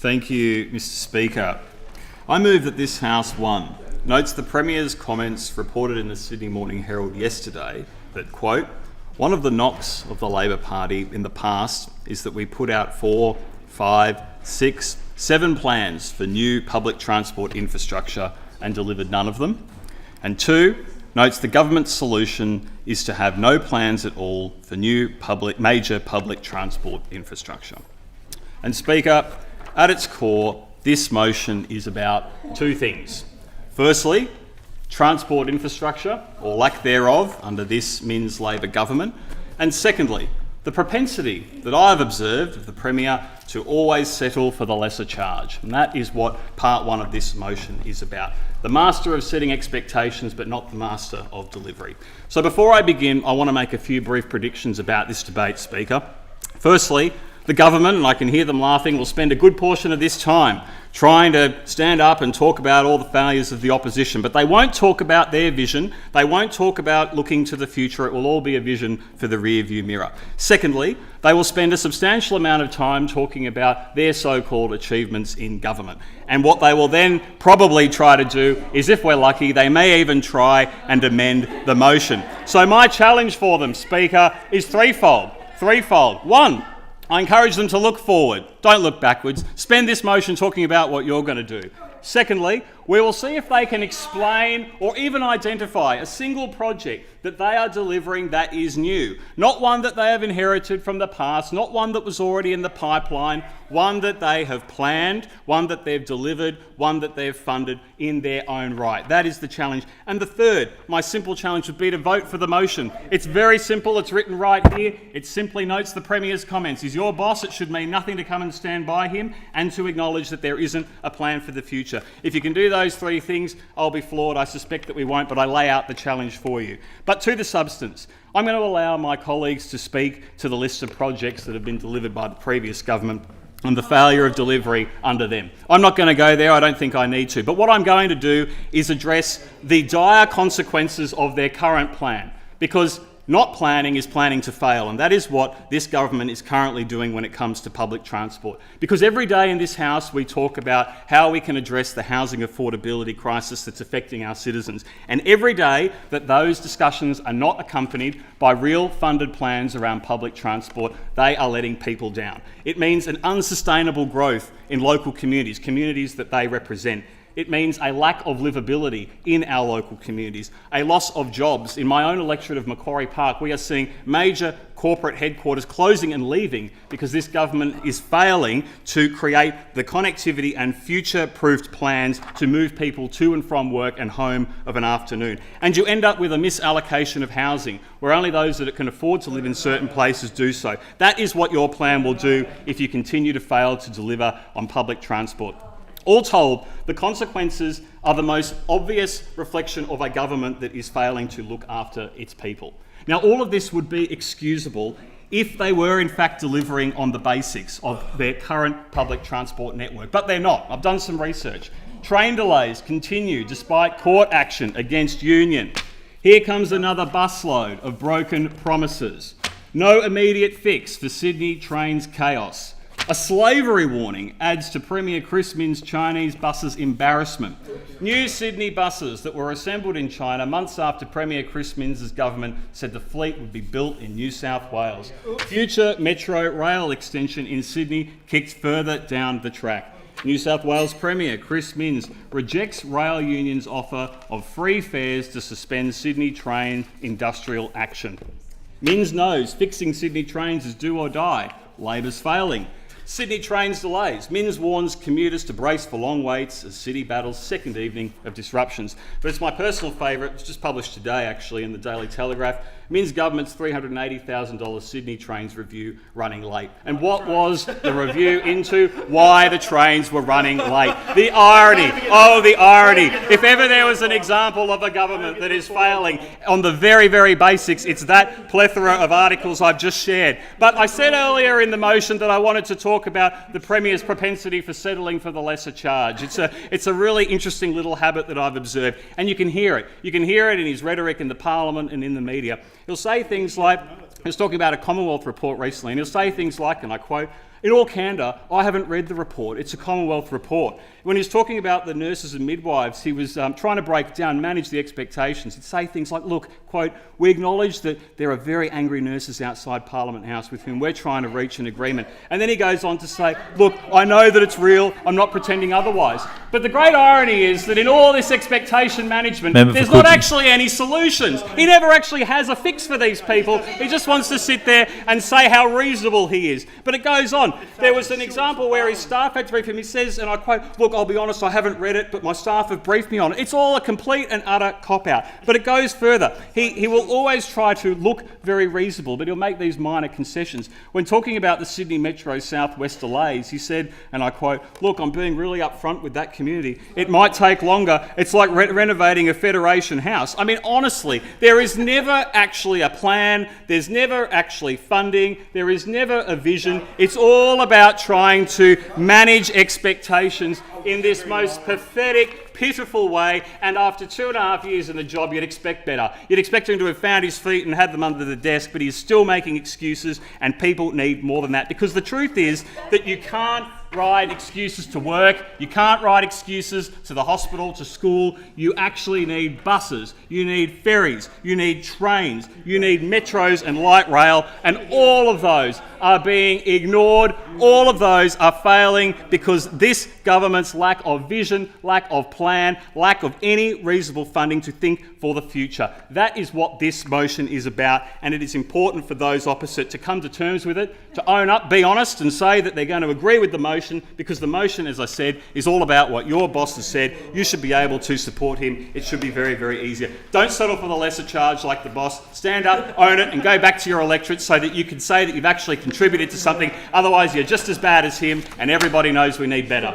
Thank you, Mr Speaker. I move that this House, 1, notes the Premier's comments reported in the Sydney Morning Herald yesterday that, quote, one of the knocks of the Labor Party in the past is that we put out 4, 5, 6, 7 plans for new public transport infrastructure and delivered none of them. And 2, notes the government's solution is to have no plans at all for new major public transport infrastructure. And Speaker, at its core, this motion is about 2 things. Firstly, transport infrastructure, or lack thereof, under this Minns Labor government. And secondly, the propensity that I've observed of the Premier to always settle for the lesser charge. And that is what part 1 of this motion is about. The master of setting expectations, but not the master of delivery. So before I begin, I want to make a few brief predictions about this debate, Speaker. Firstly, the government, and I can hear them laughing, will spend a good portion of this time trying to stand up and talk about all the failures of the opposition, but they won't talk about their vision. They won't talk about looking to the future. It will all be a vision for the rear-view mirror. Secondly, they will spend a substantial amount of time talking about their so-called achievements in government. And what they will then probably try to do is, if we're lucky, they may even try and amend the motion. So my challenge for them, Speaker, is threefold. 1, I encourage them to look forward, don't look backwards. Spend this motion talking about what you're going to do. Secondly, we will see if they can explain or even identify a single project that they are delivering that is new. Not one that they have inherited from the past, not one that was already in the pipeline, one that they have planned, one that they've delivered, one that they've funded in their own right. That is the challenge. And the third, my simple challenge would be to vote for the motion. It's very simple, it's written right here. It simply notes the Premier's comments. He's your boss, it should mean nothing to come and stand by him and to acknowledge that there isn't a plan for the future. If you can do those 3 things, I'll be floored. I suspect that we won't, but I lay out the challenge for you. But to the substance, I'm going to allow my colleagues to speak to the list of projects that have been delivered by the previous government and the failure of delivery under them. I'm not going to go there, I don't think I need to, but what I'm going to do is address the dire consequences of their current plan, because not planning is planning to fail, and that is what this government is currently doing when it comes to public transport. Because every day in this House we talk about how we can address the housing affordability crisis that's affecting our citizens, and every day that those discussions are not accompanied by real funded plans around public transport, they are letting people down. It means an unsustainable growth in local communities that they represent. It means a lack of livability in our local communities, a loss of jobs. In my own electorate of Macquarie Park, we are seeing major corporate headquarters closing and leaving because this government is failing to create the connectivity and future-proofed plans to move people to and from work and home of an afternoon. And you end up with a misallocation of housing, where only those that can afford to live in certain places do so. That is what your plan will do if you continue to fail to deliver on public transport. All told, the consequences are the most obvious reflection of a government that is failing to look after its people. Now, all of this would be excusable if they were in fact delivering on the basics of their current public transport network, but they're not. I've done some research. Train delays continue despite court action against Union. Here comes another busload of broken promises. No immediate fix for Sydney Trains chaos. A slavery warning adds to Premier Chris Minns' Chinese buses' embarrassment. New Sydney buses that were assembled in China months after Premier Chris Minns' government said the fleet would be built in New South Wales. Future metro rail extension in Sydney kicked further down the track. New South Wales Premier Chris Minns rejects rail union's offer of free fares to suspend Sydney train industrial action. Minns knows fixing Sydney trains is do or die. Labor's failing. Sydney Trains delays. Minns warns commuters to brace for long waits as City battles second evening of disruptions. But it's my personal favourite. It's just published today, actually, in the Daily Telegraph. Minns government's $380,000 Sydney Trains review running late. And what was the review into? Why the trains were running late. The irony. Oh, the irony. If ever there was an example of a government that is failing on the very, very basics, it's that plethora of articles I've just shared. But I said earlier in the motion that I wanted to talk about the Premier's propensity for settling for the lesser charge. It's a really interesting little habit that I've observed, and you can hear it. You can hear it in his rhetoric in the Parliament and in the media. He'll say things like, he was talking about a Commonwealth report recently, and he'll say things like, and I quote, in all candour, I haven't read the report. It's a Commonwealth report. When he was talking about the nurses and midwives, he was trying to break it down, manage the expectations. He'd say things like, look, quote, we acknowledge that there are very angry nurses outside Parliament House with whom we're trying to reach an agreement. And then he goes on to say, look, I know that it's real, I'm not pretending otherwise. But the great irony is that in all this expectation management, there's not actually any solutions. He never actually has a fix for these people. He just wants to sit there and say how reasonable he is. But it goes on. There was an example where his staff had to brief him. He says, and I quote, look, I'll be honest, I haven't read it, but my staff have briefed me on it. It's all a complete and utter cop-out. But it goes further. He will always try to look very reasonable, but he'll make these minor concessions. When talking about the Sydney Metro Southwest delays, he said, and I quote, look, I'm being really upfront with that community. It might take longer. It's like renovating a Federation house. I mean, honestly, there is never actually a plan. There's never actually funding. There is never a vision. It's all about trying to manage expectations in this most pathetic, pitiful way, and after 2.5 years in the job, you'd expect better. You'd expect him to have found his feet and had them under the desk, but he's still making excuses, and people need more than that, because the truth is that you can't write excuses to work, you can't write excuses to the hospital, to school. You actually need buses, you need ferries, you need trains, you need metros and light rail, and all of those are being ignored. All of those are failing because this government's lack of vision, lack of plan, lack of any reasonable funding to think for the future. That is what this motion is about, and it is important for those opposite to come to terms with it, to own up, be honest, and say that they're going to agree with the motion, because the motion, as I said, is all about what your boss has said. You should be able to support him. It should be very, very easy. Don't settle for the lesser charge like the boss. Stand up, own it, and go back to your electorate so that you can say that you've actually contributed to something. Otherwise, you're just as bad as him, and everybody knows we need better.